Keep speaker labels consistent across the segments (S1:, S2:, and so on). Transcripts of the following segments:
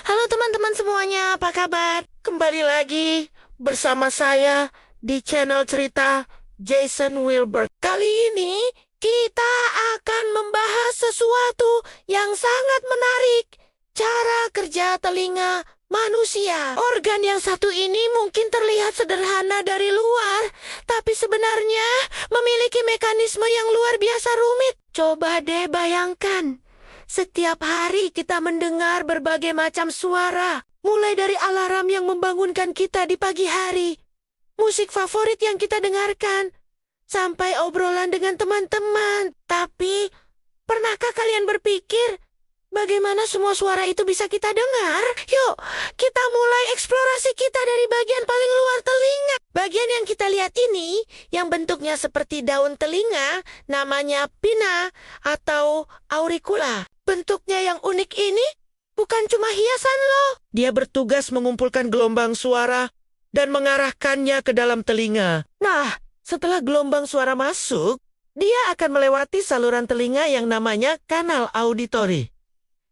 S1: Halo teman-teman semuanya, apa kabar? Kembali lagi bersama saya di channel cerita Jason Wilbur. Kali ini kita akan membahas sesuatu yang sangat menarik. Cara kerja telinga manusia. Organ yang satu ini mungkin terlihat sederhana dari luar, tapi sebenarnya memiliki mekanisme yang luar biasa rumit. Coba deh bayangkan. Setiap hari kita mendengar berbagai macam suara, mulai dari alarm yang membangunkan kita di pagi hari, musik favorit yang kita dengarkan, sampai obrolan dengan teman-teman. Tapi, pernahkah kalian berpikir, bagaimana semua suara itu bisa kita dengar? Yuk, kita mulai eksplorasi kita dari bagian paling luar telinga. Bagian yang kita lihat ini, yang bentuknya seperti daun telinga, namanya pinna atau auricula. Bentuknya yang unik ini bukan cuma hiasan loh. Dia bertugas mengumpulkan gelombang suara dan mengarahkannya ke dalam telinga. Nah, setelah gelombang suara masuk, dia akan melewati saluran telinga yang namanya kanal auditori.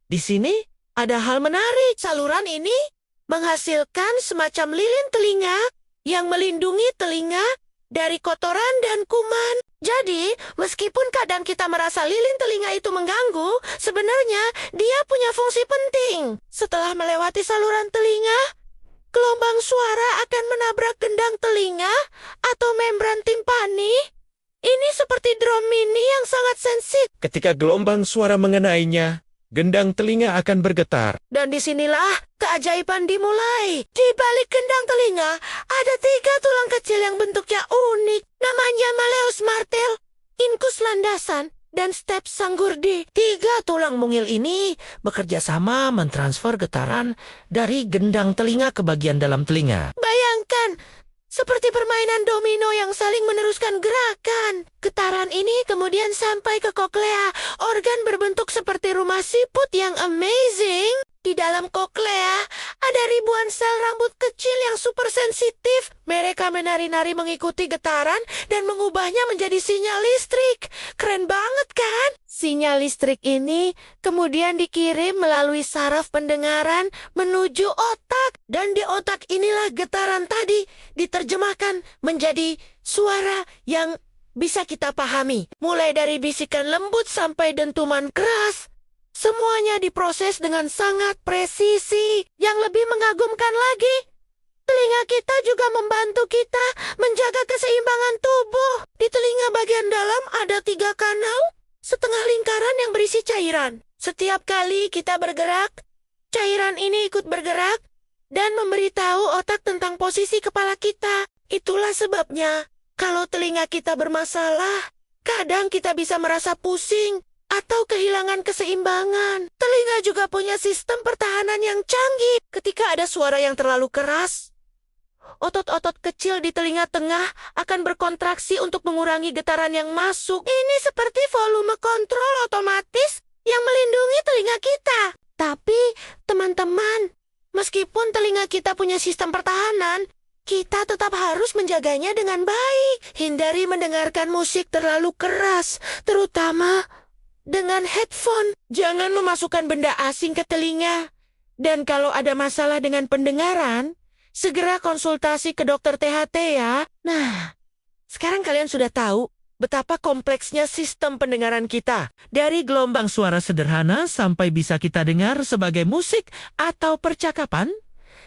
S1: Di sini ada hal menarik. Saluran ini menghasilkan semacam lilin telinga yang melindungi telinga dari kotoran dan kuman. Jadi, meskipun kadang kita merasa lilin telinga itu mengganggu, sebenarnya dia punya fungsi penting. Setelah melewati saluran telinga, gelombang suara akan menabrak gendang telinga atau membran timpani. Ini seperti drum mini yang sangat sensitif.
S2: Ketika gelombang suara mengenainya, gendang telinga akan bergetar.
S1: Dan disinilah keajaiban dimulai. Di balik gendang telinga, ada 3 tulang kecil yang bentuknya unik. Namanya Malleus martel, incus landasan, dan stapes sanggurdi. 3 tulang mungil ini bekerja sama mentransfer getaran dari gendang telinga ke bagian dalam telinga. Bayangkan, seperti permainan domino yang saling meneruskan gerakan. Getaran ini kemudian sampai ke koklea, organ berbentuk seperti rumah siput yang amazing. Di dalam koklea ada ribuan sel rambut kecil yang super sensitif. Mereka menari-nari mengikuti getaran dan mengubahnya menjadi sinyal listrik. Keren banget kan? Sinyal listrik ini kemudian dikirim melalui saraf pendengaran menuju otak. Dan di otak inilah getaran tadi diterjemahkan menjadi suara yang bisa kita pahami. Mulai dari bisikan lembut sampai dentuman keras. Semuanya diproses dengan sangat presisi. Yang lebih mengagumkan lagi, telinga kita juga membantu kita menjaga keseimbangan tubuh. Di telinga bagian dalam ada 3 kanal, setengah lingkaran yang berisi cairan. Setiap kali kita bergerak, cairan ini ikut bergerak dan memberitahu otak tentang posisi kepala kita. Itulah sebabnya, kalau telinga kita bermasalah, kadang kita bisa merasa pusing atau kehilangan keseimbangan. Telinga juga punya sistem pertahanan yang canggih. Ketika ada suara yang terlalu keras, otot-otot kecil di telinga tengah akan berkontraksi untuk mengurangi getaran yang masuk. Ini seperti volume kontrol otomatis yang melindungi telinga kita. Tapi, teman-teman, meskipun telinga kita punya sistem pertahanan, kita tetap harus menjaganya dengan baik. Hindari mendengarkan musik terlalu keras, terutama dengan headphone. Jangan memasukkan benda asing ke telinga. Dan kalau ada masalah dengan pendengaran, segera konsultasi ke dokter THT ya. Nah, sekarang kalian sudah tahu betapa kompleksnya sistem pendengaran kita. Dari gelombang suara sederhana sampai bisa kita dengar sebagai musik atau percakapan,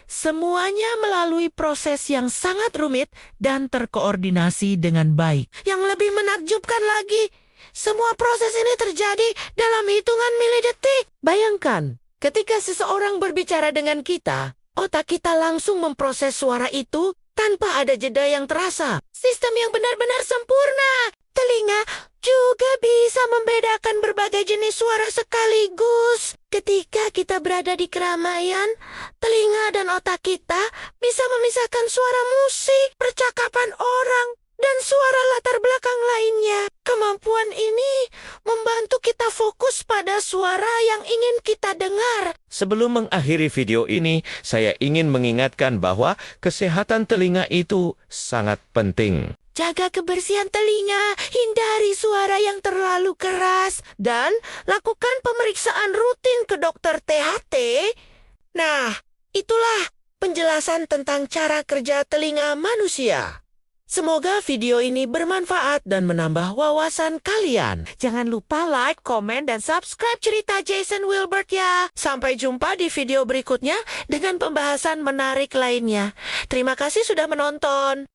S1: semuanya melalui proses yang sangat rumit dan terkoordinasi dengan baik. Yang lebih menakjubkan lagi, semua proses ini terjadi dalam hitungan milidetik. Bayangkan, ketika seseorang berbicara dengan kita, otak kita langsung memproses suara itu tanpa ada jeda yang terasa. Sistem yang benar-benar sempurna. Telinga juga bisa membedakan berbagai jenis suara sekaligus. Ketika kita berada di keramaian, telinga dan otak kita bisa memisahkan suara musik, percakapan orang, dan suara latar belakang lainnya. Kemampuan ini membantu kita fokus pada suara yang ingin kita dengar.
S2: Sebelum mengakhiri video ini, saya ingin mengingatkan bahwa kesehatan telinga itu sangat penting.
S1: Jaga kebersihan telinga, hindari suara yang terlalu keras, dan lakukan pemeriksaan rutin ke dokter THT Nah, itulah penjelasan tentang cara kerja telinga manusia. Semoga video ini bermanfaat dan menambah wawasan kalian. Jangan lupa like, komen, dan subscribe cerita Jason Wilbert ya. Sampai jumpa di video berikutnya dengan pembahasan menarik lainnya. Terima kasih sudah menonton.